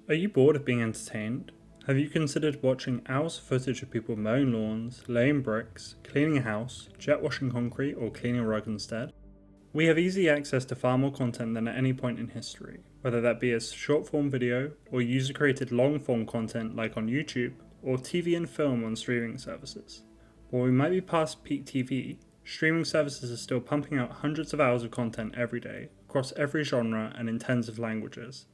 Are you bored of being entertained? Have you considered watching hours of footage of people mowing lawns, laying bricks, cleaning a house, jet washing concrete, or cleaning a rug instead? We have easy access to far more content than at any point in history, whether that be as short form video, or user created long form content like on YouTube, or TV and film on streaming services. While we might be past peak TV, streaming services are still pumping out hundreds of hours of content every day, across every genre and in tens of languages.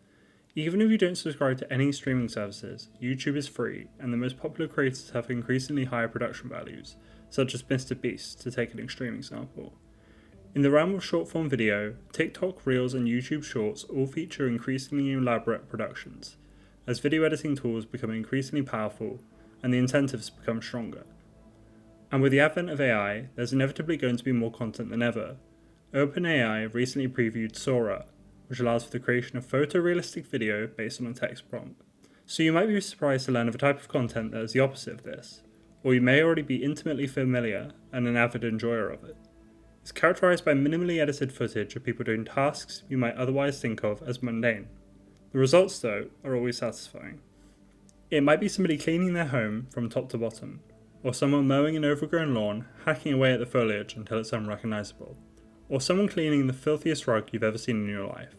Even if you don't subscribe to any streaming services, YouTube is free, and the most popular creators have increasingly higher production values, such as MrBeast, to take an extreme example. In the realm of short-form video, TikTok, Reels, and YouTube Shorts all feature increasingly elaborate productions, as video editing tools become increasingly powerful, and the incentives become stronger. And with the advent of AI, there's inevitably going to be more content than ever. OpenAI recently previewed Sora, which allows for the creation of photorealistic video based on a text prompt. So you might be surprised to learn of a type of content that is the opposite of this, or you may already be intimately familiar and an avid enjoyer of it. It's characterized by minimally edited footage of people doing tasks you might otherwise think of as mundane. The results, though, are always satisfying. It might be somebody cleaning their home from top to bottom, or someone mowing an overgrown lawn, hacking away at the foliage until it's unrecognizable, or someone cleaning the filthiest rug you've ever seen in your life,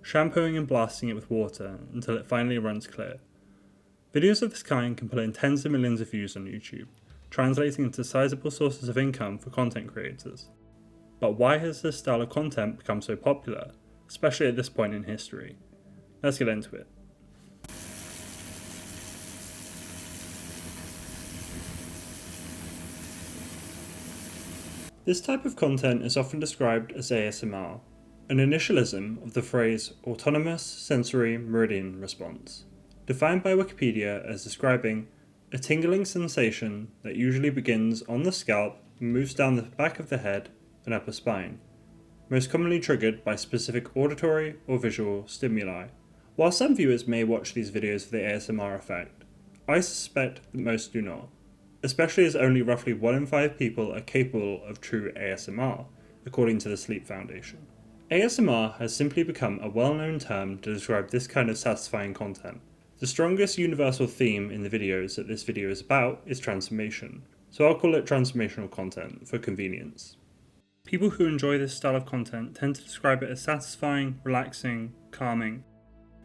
shampooing and blasting it with water until it finally runs clear. Videos of this kind can pull in tens of millions of views on YouTube, translating into sizable sources of income for content creators. But why has this style of content become so popular, especially at this point in history? Let's get into it. This type of content is often described as ASMR, an initialism of the phrase Autonomous Sensory Meridian Response, defined by Wikipedia as describing a tingling sensation that usually begins on the scalp and moves down the back of the head and upper spine, most commonly triggered by specific auditory or visual stimuli. While some viewers may watch these videos for the ASMR effect, I suspect that most do not, especially as only roughly 1 in 5 people are capable of true ASMR, according to the Sleep Foundation. ASMR has simply become a well-known term to describe this kind of satisfying content. The strongest universal theme in the videos that this video is about is transformation, so I'll call it transformational content for convenience. People who enjoy this style of content tend to describe it as satisfying, relaxing, calming,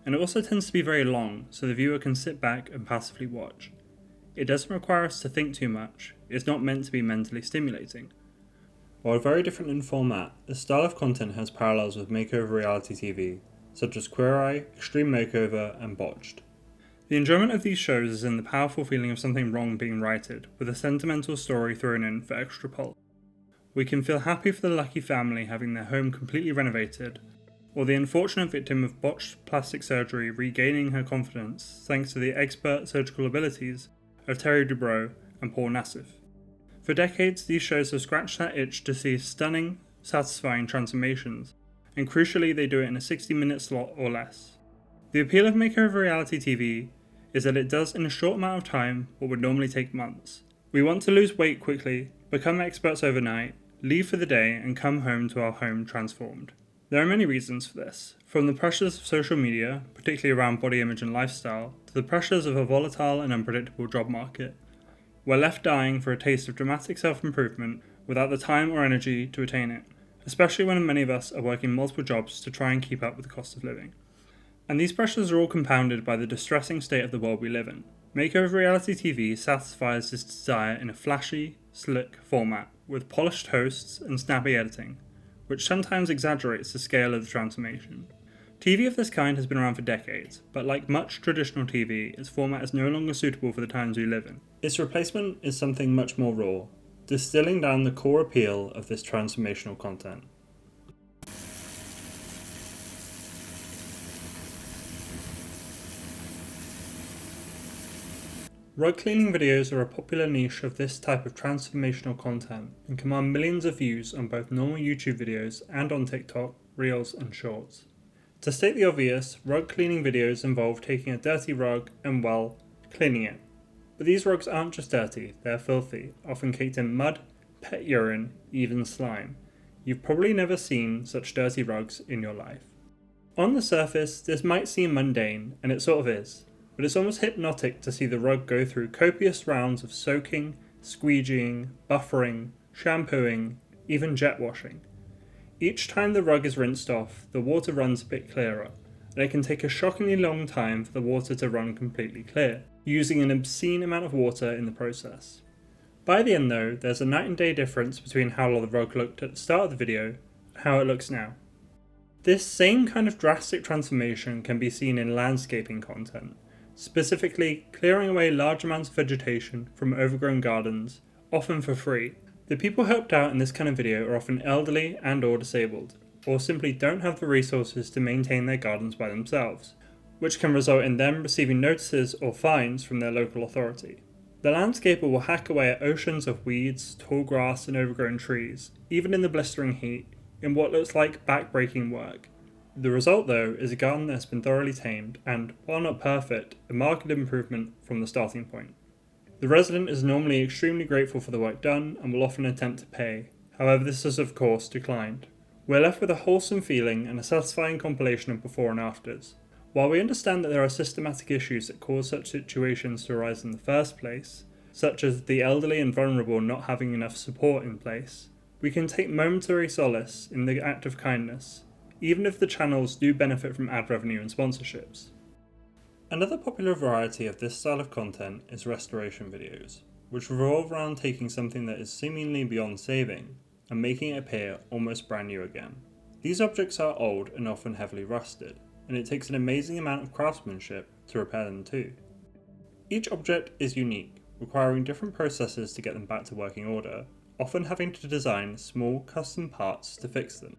and it also tends to be very long, so the viewer can sit back and passively watch. It doesn't require us to think too much, it's not meant to be mentally stimulating. While very different in format, this style of content has parallels with makeover reality TV, such as Queer Eye, Extreme Makeover, and Botched. The enjoyment of these shows is in the powerful feeling of something wrong being righted, with a sentimental story thrown in for extra pulp. We can feel happy for the lucky family having their home completely renovated, or the unfortunate victim of botched plastic surgery regaining her confidence thanks to the expert surgical abilities of Terry Dubrow and Paul Nassif. For decades, these shows have scratched that itch to see stunning, satisfying transformations, and crucially they do it in a 60-minute slot or less. The appeal of makeover reality TV is that it does in a short amount of time what would normally take months. We want to lose weight quickly, become experts overnight, leave for the day, and come home to our home transformed. There are many reasons for this, from the pressures of social media, particularly around body image and lifestyle, to the pressures of a volatile and unpredictable job market. We're left dying for a taste of dramatic self-improvement without the time or energy to attain it, especially when many of us are working multiple jobs to try and keep up with the cost of living. And these pressures are all compounded by the distressing state of the world we live in. Makeover reality TV satisfies this desire in a flashy, slick format with polished hosts and snappy editing, which sometimes exaggerates the scale of the transformation. TV of this kind has been around for decades, but like much traditional TV, its format is no longer suitable for the times we live in. Its replacement is something much more raw, distilling down the core appeal of this transformational content. Rug cleaning videos are a popular niche of this type of transformational content and command millions of views on both normal YouTube videos and on TikTok, Reels, and Shorts. To state the obvious, rug cleaning videos involve taking a dirty rug and, well, cleaning it. But these rugs aren't just dirty, they're filthy, often caked in mud, pet urine, even slime. You've probably never seen such dirty rugs in your life. On the surface, this might seem mundane, and it sort of is, but it's almost hypnotic to see the rug go through copious rounds of soaking, squeegeeing, buffering, shampooing, even jet washing. Each time the rug is rinsed off, the water runs a bit clearer, and it can take a shockingly long time for the water to run completely clear, using an obscene amount of water in the process. By the end though, there's a night and day difference between how the rug looked at the start of the video and how it looks now. This same kind of drastic transformation can be seen in landscaping content, specifically clearing away large amounts of vegetation from overgrown gardens, often for free. The people helped out in this kind of video are often elderly and or disabled, or simply don't have the resources to maintain their gardens by themselves, which can result in them receiving notices or fines from their local authority. The landscaper will hack away at oceans of weeds, tall grass and overgrown trees, even in the blistering heat, in what looks like back-breaking work. The result though is a garden that has been thoroughly tamed and, while not perfect, a marked improvement from the starting point. The resident is normally extremely grateful for the work done and will often attempt to pay, however this is of course declined. We're left with a wholesome feeling and a satisfying compilation of before and afters. While we understand that there are systematic issues that cause such situations to arise in the first place, such as the elderly and vulnerable not having enough support in place, we can take momentary solace in the act of kindness, even if the channels do benefit from ad revenue and sponsorships. Another popular variety of this style of content is restoration videos, which revolve around taking something that is seemingly beyond saving and making it appear almost brand new again. These objects are old and often heavily rusted, and it takes an amazing amount of craftsmanship to repair them too. Each object is unique, requiring different processes to get them back to working order, often having to design small custom parts to fix them.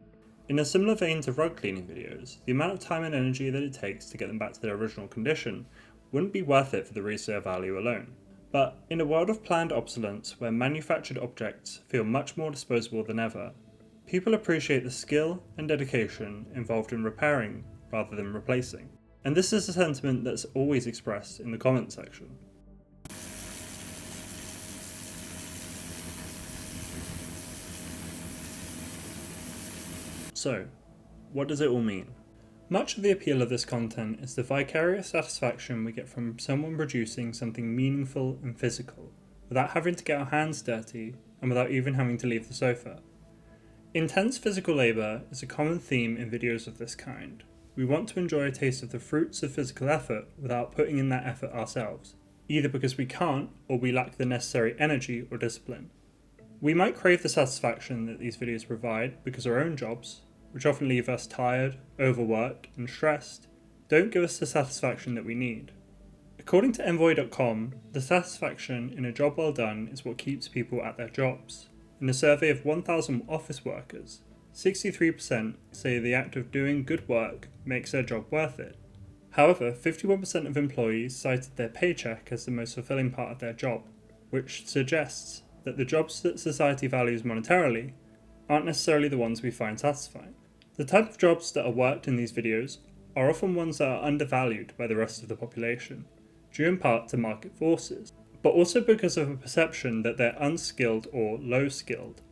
In a similar vein to rug cleaning videos, the amount of time and energy that it takes to get them back to their original condition wouldn't be worth it for the resale value alone. But in a world of planned obsolescence where manufactured objects feel much more disposable than ever, people appreciate the skill and dedication involved in repairing rather than replacing. And this is a sentiment that's always expressed in the comment section. So, what does it all mean? Much of the appeal of this content is the vicarious satisfaction we get from someone producing something meaningful and physical, without having to get our hands dirty and without even having to leave the sofa. Intense physical labour is a common theme in videos of this kind. We want to enjoy a taste of the fruits of physical effort without putting in that effort ourselves, either because we can't or we lack the necessary energy or discipline. We might crave the satisfaction that these videos provide because our own jobs, which often leave us tired, overworked, and stressed, don't give us the satisfaction that we need. According to Envoy.com, the satisfaction in a job well done is what keeps people at their jobs. In a survey of 1,000 office workers, 63% say the act of doing good work makes their job worth it. However, 51% of employees cited their paycheck as the most fulfilling part of their job, which suggests that the jobs that society values monetarily aren't necessarily the ones we find satisfying. The type of jobs that are worked in these videos are often ones that are undervalued by the rest of the population, due in part to market forces, but also because of a perception that they're unskilled or low-skilled.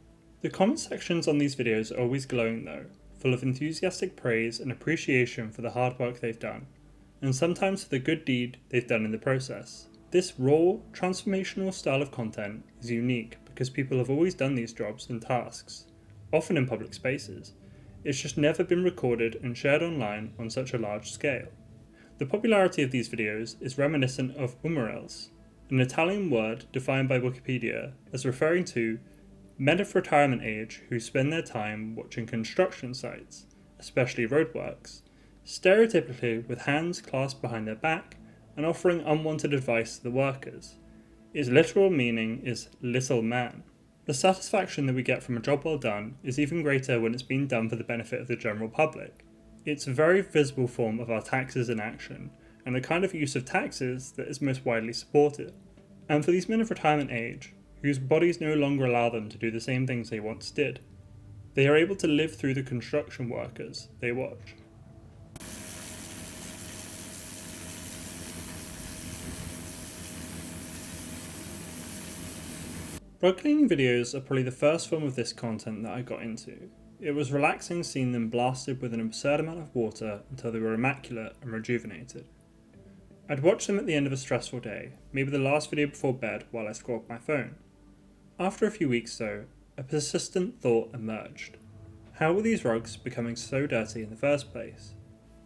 The comment sections on these videos are always glowing though, full of enthusiastic praise and appreciation for the hard work they've done, and sometimes for the good deed they've done in the process. This raw, transformational style of content is unique because people have always done these jobs and tasks, often in public spaces. It's just never been recorded and shared online on such a large scale. The popularity of these videos is reminiscent of umorels, an Italian word defined by Wikipedia as referring to men of retirement age who spend their time watching construction sites, especially roadworks, stereotypically with hands clasped behind their back and offering unwanted advice to the workers. Its literal meaning is little man. The satisfaction that we get from a job well done is even greater when it's been done for the benefit of the general public. It's a very visible form of our taxes in action, and the kind of use of taxes that is most widely supported. And for these men of retirement age, whose bodies no longer allow them to do the same things they once did, they are able to live through the construction workers they watch. Rug cleaning videos are probably the first form of this content that I got into. It was relaxing seeing them blasted with an absurd amount of water until they were immaculate and rejuvenated. I'd watch them at the end of a stressful day, maybe the last video before bed while I scrolled my phone. After a few weeks though, a persistent thought emerged. How were these rugs becoming so dirty in the first place?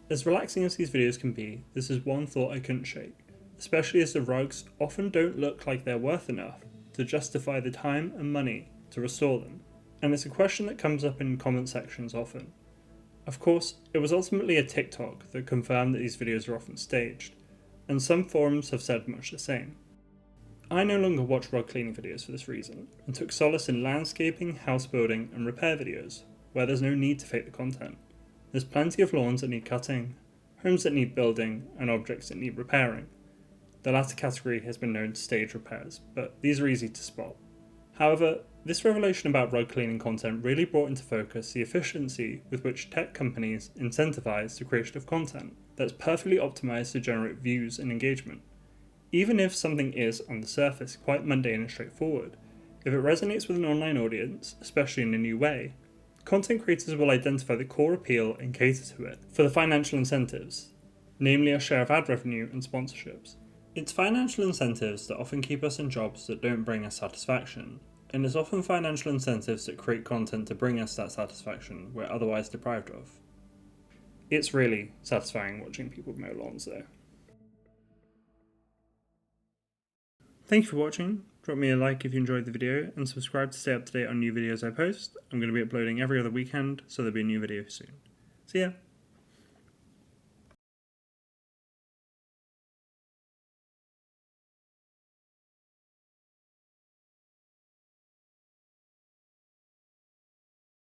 As relaxing as these videos can be, this is one thought I couldn't shake, especially as the rugs often don't look like they're worth enough to justify the time and money to restore them. And it's a question that comes up in comment sections often. Of course, it was ultimately a TikTok that confirmed that these videos are often staged, and some forums have said much the same. I no longer watch rug cleaning videos for this reason, and took solace in landscaping, house building, and repair videos, where there's no need to fake the content. There's plenty of lawns that need cutting, homes that need building, and objects that need repairing. The latter category has been known to stage repairs, but these are easy to spot. However, this revelation about rug cleaning content really brought into focus the efficiency with which tech companies incentivize the creation of content that's perfectly optimized to generate views and engagement. Even if something is, on the surface, quite mundane and straightforward, if it resonates with an online audience, especially in a new way, content creators will identify the core appeal and cater to it for the financial incentives, namely a share of ad revenue and sponsorships. It's financial incentives that often keep us in jobs that don't bring us satisfaction, and it's often financial incentives that create content to bring us that satisfaction we're otherwise deprived of. It's really satisfying watching people mow lawns though. Thank you for watching. Drop me a like if you enjoyed the video, and subscribe to stay up to date on new videos I post. I'm going to be uploading every other weekend, so there'll be a new video soon. See ya!